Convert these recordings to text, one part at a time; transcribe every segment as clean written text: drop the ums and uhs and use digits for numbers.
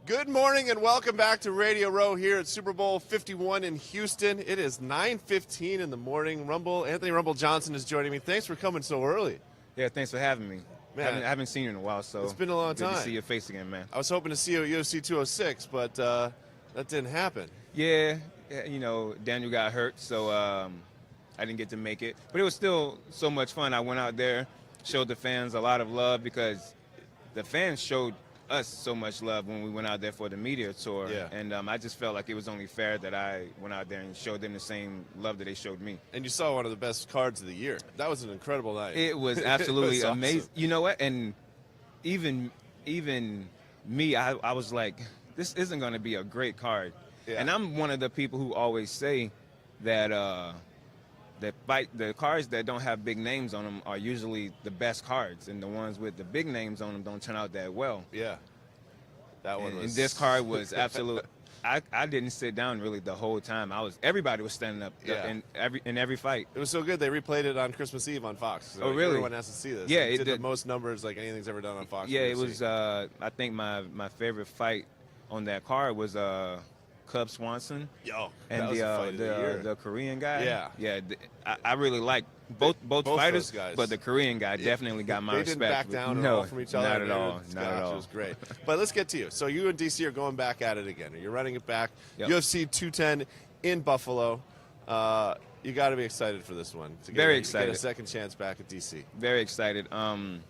Good morning and welcome back to Radio Row here at Super Bowl 51 in Houston. It is 9:15 in the morning. Anthony Rumble Johnson is joining me. Thanks for coming so early. Yeah, thanks for having me. Man, I haven't seen you in a while, so it's been a long good time. to see your face again, man. I was hoping to see you at UFC 206, but that didn't happen. Yeah, Daniel got hurt, so I didn't get to make it. But it was still so much fun. I went out there, showed the fans a lot of love because the fans showed us so much love when we went out there for the media tour. Yeah. And I just felt like it was only fair that I went out there and showed them the same love that they showed me. And you saw one of the best cards of the year. That was an incredible night. It was absolutely It was amazing. awesome. You know what? And even me, I was like, this isn't going to be a great card. Yeah. And I'm one of the people who always say that the cards that don't have big names on them are usually the best cards, and the ones with the big names on them don't turn out that well. Yeah. That one was. And this card was absolute. I didn't sit down really the whole time. Everybody was standing up in every fight. It was so good they replayed it on Christmas Eve on Fox. So Oh, really? Everyone has to see this. Yeah, it it did the did. most numbers like anything's ever done on Fox. Yeah, for it UFC. was. I think my favorite fight on that card was Cub Swanson Yo, and that was the fight of the year. the Korean guy. Yeah. I really like both fighters, those guys. but the Korean guy definitely got my They respect. didn't back down at no, all from each other. Not at all. Gosh, Not at all. It was great. But let's get to you. So you and DC are going back at it again. You're running it back. Yep. UFC 210 in Buffalo. You got to be excited for this one. To Very get excited. a second chance back at DC. Very excited. From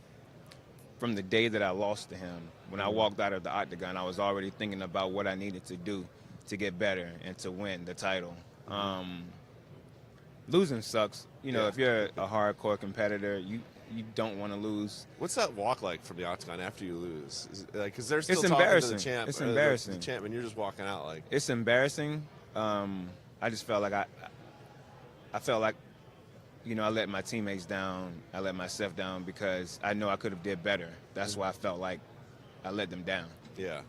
the day that I lost to him, when I walked out of the octagon, I was already thinking about what I needed to do to get better and to win the title. Losing sucks. Yeah. If you're a hardcore competitor, you don't want to lose. What's that walk like from the octagon after you lose? Because they're still It's talking to embarrassing. the champ. It's embarrassing. The champ, and you're just walking out like. It's embarrassing. I just felt like I felt like, I let my teammates down. I let myself down because I know I could have did better. That's why I felt like I let them down. Yeah.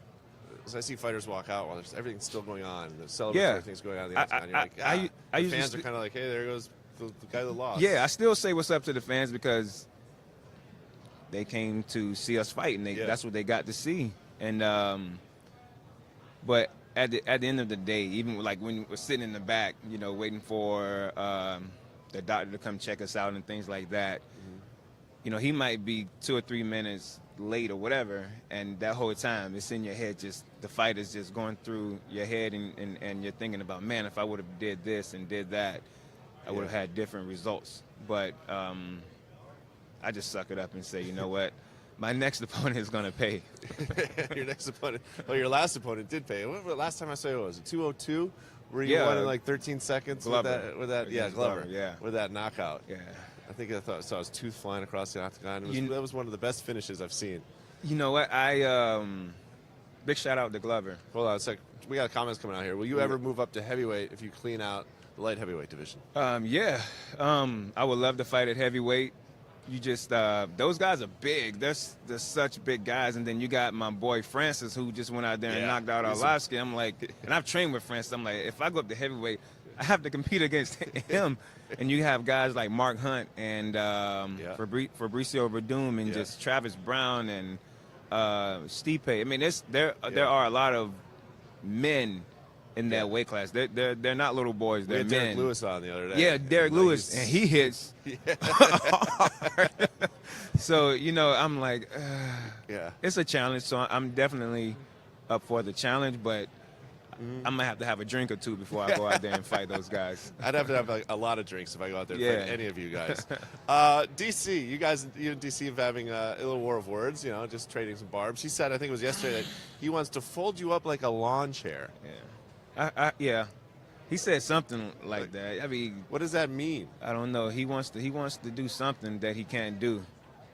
As I see fighters walk out while everything's still going on, the celebratory Yeah. things going on in the octagon, you're like, I the usually fans are kind of like, hey, there goes the guy that lost. Yeah, I still say what's up to the fans because they came to see us fight, and that's what they got to see. And but at the end of the day, even like when we're sitting in the back, waiting for the doctor to come check us out and things like that, he might be 2 or 3 minutes late or whatever, and that whole time it's in your head, just the fight is just going through your head, and you're thinking about, man, if I would have did this and did that, I would have had different results. But I just suck it up and say, you know what, my next opponent is going to pay. Your next opponent. Well, your last opponent did pay. Last time I saw it was it 202, where you Yeah. won in like 13 seconds Glover. with that Against Glover, Glover, yeah. with that knockout. Yeah. I saw his tooth flying across the octagon. That was one of the best finishes I've seen. You know what? Big shout out to Glover. Hold on a sec. We got comments coming out here. Will you ever move up to heavyweight if you clean out the light heavyweight division? Yeah. I would love to fight at heavyweight. You just those guys are big. They're such big guys, and then you got my boy Francis who just went out there and knocked out Arlovsky. I'm like, and I've trained with Francis. I'm like, if I go up to heavyweight, I have to compete against him. And you have guys like Mark Hunt and Fabricio Verdum and just Travis Brown and Stipe. I mean, there are a lot of men in that weight class. They're not little boys. They're we had men. Derek Lewis on the other day. Yeah, Derek Lewis, and he hits. So I'm like, it's a challenge. So I'm definitely up for the challenge, but I'm gonna have to have a drink or two before I go out there and fight those guys. I'd have to have like a lot of drinks if I go out there and fight any of you guys. DC, you and DC have having a little war of words, just trading some barbs. He said, I think it was yesterday, that he wants to fold you up like a lawn chair. Yeah. He said something like that. I mean, what does that mean? I don't know. He wants to do something that he can't do.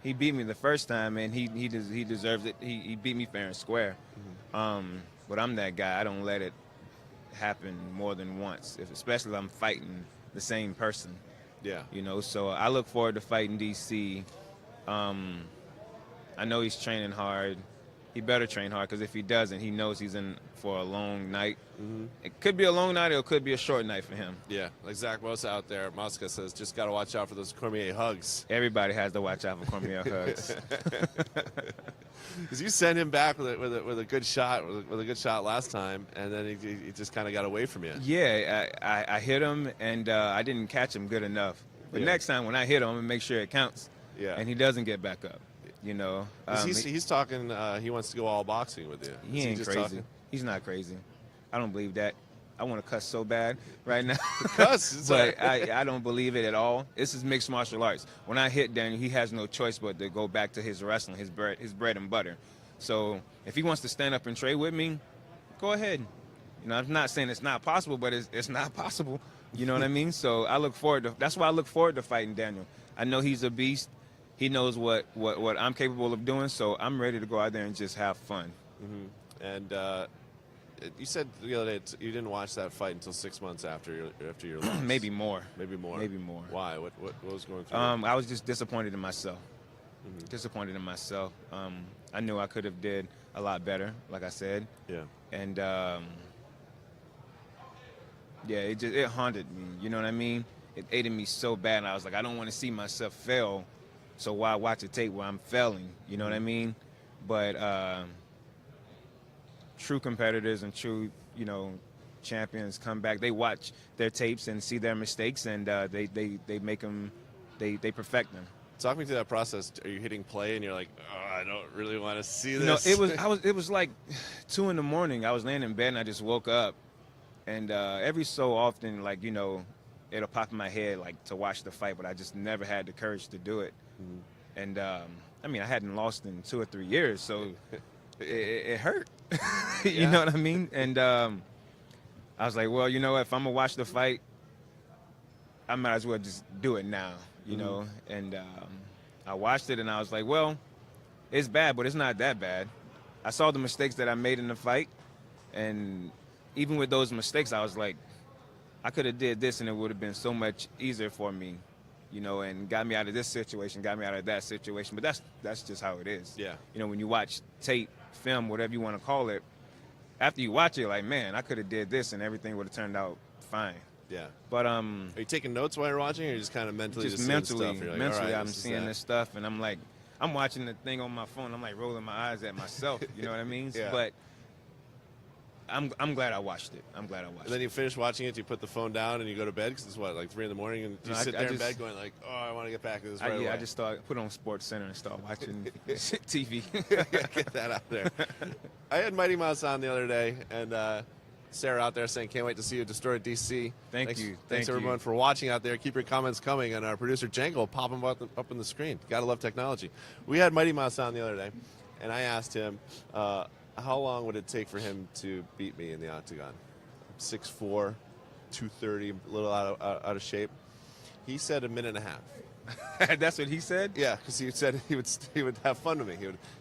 He beat me the first time, and he deserves it. He beat me fair and square. But I'm that guy. I don't let it happen more than once, especially if I'm fighting the same person. Yeah. So I look forward to fighting DC. I know he's training hard. he better train hard, because if he doesn't, he knows he's in for a long night. It could be a long night or it could be a short night for him. Yeah, like Zach Mosa out there. Mosca says, just got to watch out for those Cormier hugs. Everybody has to watch out for Cormier hugs. Because you sent him back with a good shot, with a good shot last time, and then he just kind of got away from you. Yeah, I hit him, and I didn't catch him good enough. But next time when I hit him, I'm going to make sure it counts. Yeah. And he doesn't get back up. You know, he's talking. He wants to go all boxing with you. He ain't crazy. Talking? He's not crazy. I don't believe that. I want to cuss so bad right now. Cuss, but I don't believe it at all. This is mixed martial arts. When I hit Daniel, he has no choice but to go back to his wrestling, his bread and butter. So if he wants to stand up and trade with me, go ahead. You know, I'm not saying it's not possible, but it's not possible. You know what I mean? So I look forward to. That's why I look forward to fighting Daniel. I know he's a beast. He knows what I'm capable of doing, so I'm ready to go out there and just have fun. And you said the other day you didn't watch that fight until 6 months after your loss. Maybe more. Maybe more. Maybe more. Why? What was going through? I was just disappointed in myself. Disappointed in myself. I knew I could have did a lot better, like I said. Yeah. And it haunted me. You know what I mean? It ate in me so bad, and I was like, I don't want to see myself fail. So why watch a tape where I'm failing? You know what I mean? But true competitors and true, champions come back. They watch their tapes and see their mistakes, and they make them, they perfect them. Talk me through that process. Are you hitting play and you're like, oh, I don't really want to see No, this? it was like 2 in the morning. I was laying in bed and I just woke up, and every so often, it'll pop in my head to watch the fight, but I just never had the courage to do it. And I hadn't lost in 2 or 3 years, so it hurt. You know what I mean? And I was like, well, you know what? If I'm gonna watch the fight, I might as well just do it now. You know? And I watched it, and I was like, well, it's bad, but it's not that bad. I saw the mistakes that I made in the fight, and even with those mistakes, I was like, I could have did this, and it would have been so much easier for me. And got me out of this situation, got me out of that situation. But that's just how it is. Yeah. When you watch tape, film, whatever you want to call it, after you watch it, you're like, man, I could have did this and everything would have turned out fine. Yeah. But are you taking notes while you're watching, or are you just kind of mentally just mentally, like, mentally, right, I'm seeing this stuff, and I'm like, I'm watching the thing on my phone. I'm like rolling my eyes at myself. You know what I mean? Yeah. But I'm glad I watched it. I'm glad I watched it. And then you finish watching it, you put the phone down, and you go to bed, because it's what, like 3 in the morning, and you sit there in bed going like, oh, I want to get back to this right away. I just put on Sports Center and start watching TV. Get that out there. I had Mighty Mouse on the other day, and Sarah out there saying, can't wait to see you destroy DC. Thanks, you. Thanks everyone for watching out there. Keep your comments coming, and our producer Jenko will pop them up on the screen. Gotta love technology. We had Mighty Mouse on the other day, and I asked him, how long would it take for him to beat me in the octagon? 6'4", 230, a little out of shape. He said a minute and a half. That's what he said? Yeah, because he said he would have fun with me.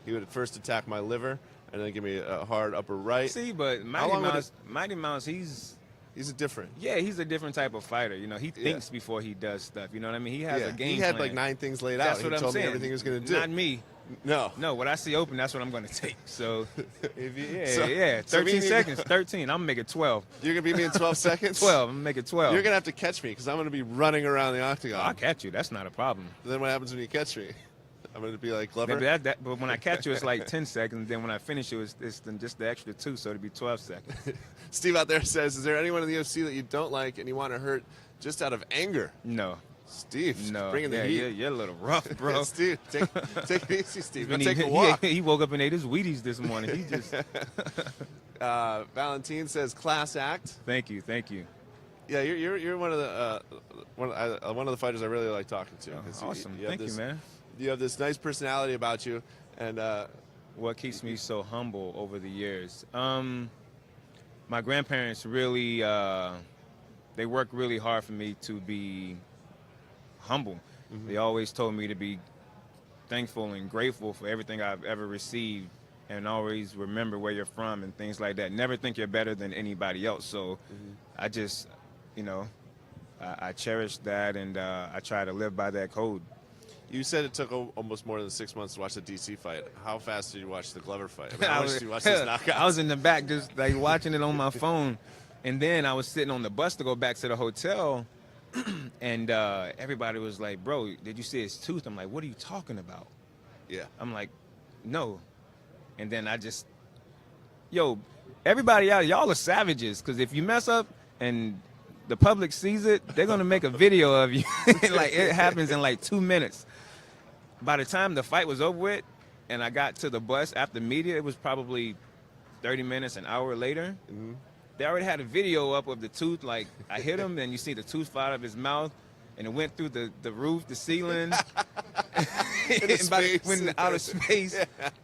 He would first attack my liver and then give me a hard upper right. See, but Mighty Mouse, he's a different. Yeah, he's a different type of fighter. He thinks before he does stuff. You know what I mean? He has a game He had plan. like 9 things laid out. That's what he I'm told saying. me everything he was going to do. Not me. No. What I see open, that's what I'm going to take. So, 13 seconds. 13. I'm going to make it 12. You're going to beat me in 12 seconds? 12. I'm going to make it 12. You're going to have to catch me, because I'm going to be running around the octagon. I'll catch you. That's not a problem. Then what happens when you catch me? I'm going to be like clever? But when I catch you, it's like 10 seconds. Then when I finish you, it's just the extra 2, so it'll be 12 seconds. Steve out there says, is there anyone in the UFC that you don't like and you want to hurt just out of anger? No. Steve, no, bringing the heat. You're a little rough, bro. Steve, take it easy, Steve. Take a walk. He woke up and ate his Wheaties this morning. He just. Valentine says, class act. Thank you. Yeah, you're one of the fighters I really like talking to. Awesome. Thank you, man. You have this nice personality about you, and what keeps me so humble over the years? My grandparents really, they worked really hard for me to be humble. They always told me to be thankful and grateful for everything I've ever received, and always remember where you're from and things like that. Never think you're better than anybody else. So I just, I cherish that, and I try to live by that code. You said it took almost more than 6 months to watch the DC fight. How fast did you watch the Glover fight? I mean, how much did you watch this knockout? I was in the back just like watching it on my phone, and then I was sitting on the bus to go back to the hotel, and everybody was like, "Bro, did you see his tooth?" I'm like, "What are you talking about?" Yeah. I'm like, "No," and then I just, everybody out, y'all are savages, because if you mess up and the public sees it, they're gonna make a video of you. Like, it happens in like 2 minutes. By the time the fight was over with and I got to the bus after media, it was probably 30 minutes, an hour later. Mm-hmm. They already had a video up of the tooth. Like, I hit him, and you see the tooth fly out of his mouth, and it went through the roof, the ceiling. Went in outer space,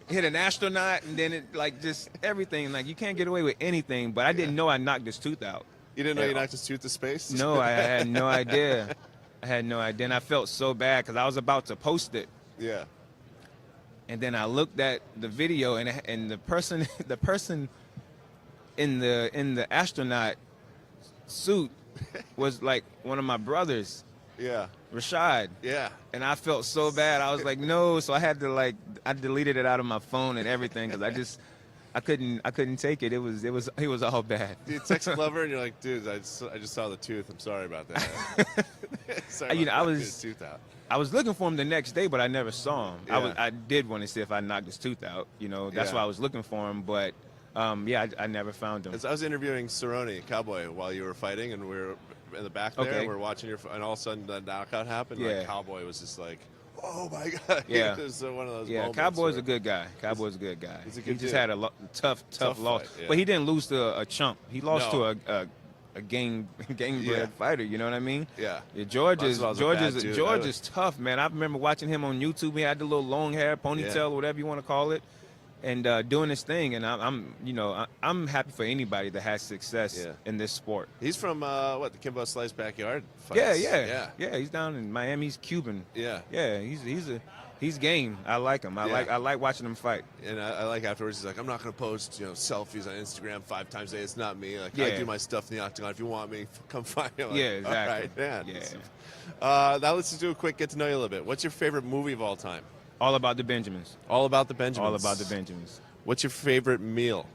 hit an astronaut, and then it, like, just everything. Like, you can't get away with anything, but I didn't know I knocked his tooth out. You didn't know you knocked his tooth to space? No, I had no idea. I had no idea, and I felt so bad because I was about to post it. Yeah. And then I looked at the video, and the person in the astronaut suit was like one of my brothers. Yeah. Rashad. Yeah. And I felt so bad. I was like, no. So I had to I deleted it out of my phone and everything because I couldn't take it. It was all bad. You text Glover and you're like, dude, I just saw the tooth. I'm sorry about that. Sorry about his tooth out. I was looking for him the next day, but I never saw him. Yeah. I did want to see if I knocked his tooth out. That's why I was looking for him. But I never found him. As I was interviewing Cerrone, Cowboy, while you were fighting, and we were in the back there. Okay. We're watching and all of a sudden the knockout happened. Yeah. Like, Cowboy was just like, oh my god. Yeah. It was one of those Yeah, moments. Cowboy's a good guy. Cowboy's a good guy. He's a good He just dude. had a tough loss, fight, yeah. but he didn't lose to a chump. He lost No. to a gang-bred Yeah. fighter. You know what I mean? Yeah. George Well, is that's why I was a bad dude. George is tough, man. I remember watching him on YouTube. He had the little long hair, ponytail, Yeah. whatever you want to call it, and doing his thing. And I'm happy for anybody that has success Yeah. in this sport. He's from the Kimbo Slice backyard fights. Yeah. He's down in Miami. He's Cuban. Yeah. Yeah, he's game. I like him. I like watching him fight. And I like afterwards, he's like, I'm not going to post selfies on Instagram 5 times a day. It's not me. Like, Yeah. I do my stuff in the octagon. If you want me, come find me. Like, Yeah, exactly. All right, man. Yeah. Now let's just do a quick get to know you a little bit. What's your favorite movie of all time? All About the Benjamins. All About the Benjamins. All About the Benjamins. What's your favorite meal?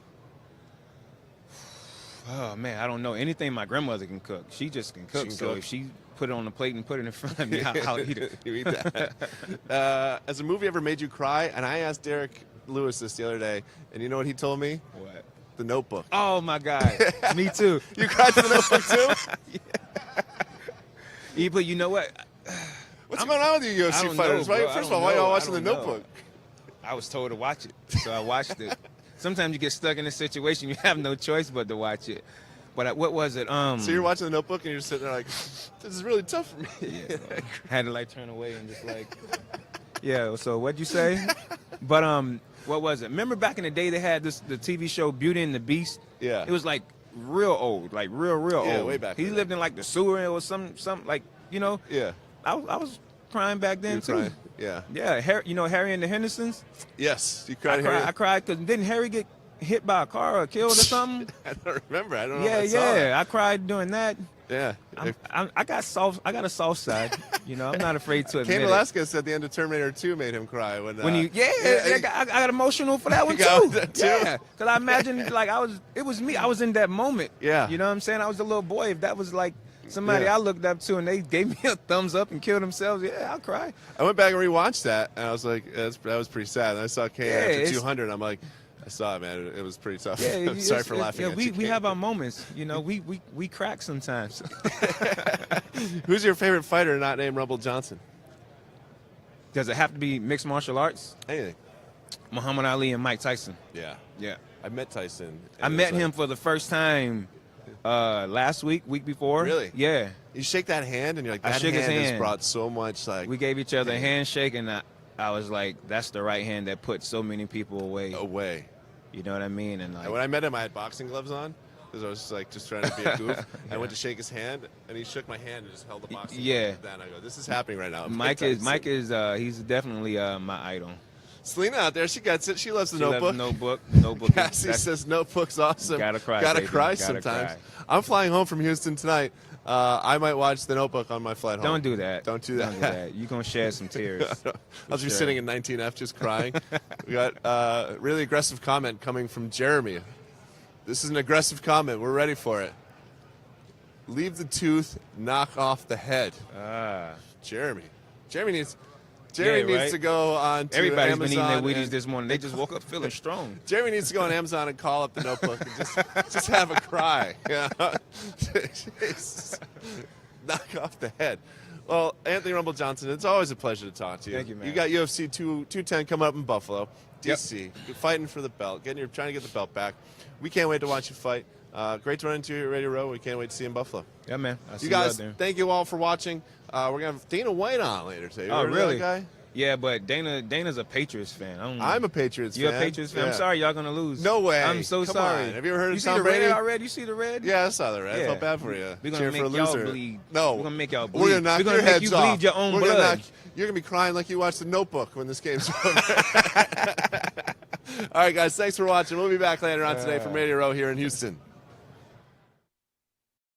Oh, man, I don't know. Anything my grandmother can cook. She just can cook. can So cook. if she put it on the plate and put it in front of me, I'll eat it. You eat that. Has a movie ever made you cry? And I asked Derek Lewis this the other day, and you know what he told me? What? The Notebook. Oh, my God. Me too. You cried to The Notebook too? But you know what? What's going on with you I UFC don't fighters? know, Why- bro. First of I all, don't why y'all know. watching I The don't know. Notebook? I was told to watch it, so I watched it. Sometimes you get stuck in a situation, you have no choice but to watch it. But what was it? So you're watching The Notebook and you're sitting there like, this is really tough for me. Yeah, had to turn away and just yeah. So what'd you say? But what was it? Remember back in the day they had the TV show Beauty and the Beast? Yeah. It was like real old, like real Yeah, old. way back He then. lived in like the sewer or some like Yeah. I was crying back then You're too. crying. Yeah. Yeah, Harry and the Hendersons. Yes. You cried here. I cried because didn't Harry get hit by a car or killed or something? I don't remember. I don't know Yeah, if I saw that. I cried doing that. Yeah. I got a soft side. I'm not afraid to admit Cain it. Velasquez said the end of Terminator 2 made him cry. When I got emotional for that one You got too. that too? Yeah, because I imagined it was me. I was in that moment. Yeah. You know what I'm saying? I was a little boy. If that was like somebody Yeah. I looked up to and they gave me a thumbs up and killed themselves, yeah, I'll cry. I went back and rewatched that, and I was like, that was pretty sad. And I saw Cain Yeah, after it's- 200. I'm like, I saw it, man. It was pretty tough. Yeah, I'm sorry for laughing Yeah, at we you, Cain. have our moments. We crack sometimes. Who's your favorite fighter not named Rumble Johnson? Does it have to be mixed martial arts? Anything. Muhammad Ali and Mike Tyson. Yeah. Yeah. I met Tyson. and I it was met like- him for the first time last week before. Really? Yeah. You shake that hand, and you're like, I that shook his has hand. brought so much, like, We gave each other a Dang. handshake, and I was like, that's the right hand that put so many people away. away. You know what I mean? And And when I met him, I had boxing gloves on because I was just trying to be a goof. I went to shake his hand, and he shook my hand and just held the boxing Yeah. glove down. I go, this is happening right now. Mike is he's definitely my idol. Selena out there, she gets it. She loves the She loves Notebook. Notebook. Cassie says Notebook's awesome. Gotta cry, Gotta baby. cry Gotta sometimes. cry. I'm flying home from Houston tonight. I might watch The Notebook on my flight home. Don't do that. Don't do that. Don't do that. You're going to shed some tears. I'll be sitting in 19F just crying. We got really aggressive comment coming from Jeremy. This is an aggressive comment. We're ready for it. Leave the tooth, knock off the head. Jeremy needs to go on to Everybody's Amazon. been eating their Wheaties this morning. They just woke up feeling strong. Jeremy needs to go on Amazon and call up The Notebook and just have a cry. Yeah. Knock off the head. Well, Anthony Rumble Johnson, it's always a pleasure to talk to you. Thank you, man. You got UFC 210 coming up in Buffalo, DC. You're fighting for the belt. Trying to get the belt back. We can't wait to watch you fight. Great to run into you at Radio Row. We can't wait to see you in Buffalo. Yeah, man. I'll see you guys, out there. thank you all for watching. We're going to have Dana White on later today. Oh, really? That guy? Yeah, but Dana's a Patriots fan. I'm a Patriots fan. You're a Patriots fan? Yeah. I'm sorry y'all going to lose. No way. I'm so Come sorry. on. Have you ever heard you of see Tom the Brady? red already? You see the red? Yeah, I saw the red. Yeah. I felt bad for you. We're Cheer going to for a make y'all loser. bleed. No. We're going to make y'all bleed. We're going to knock your heads off. Bleed your own We're blood. You're going to be crying like you watched The Notebook when this game's over. All right, guys. Thanks for watching. We'll be back later on today from Radio Row here in Houston.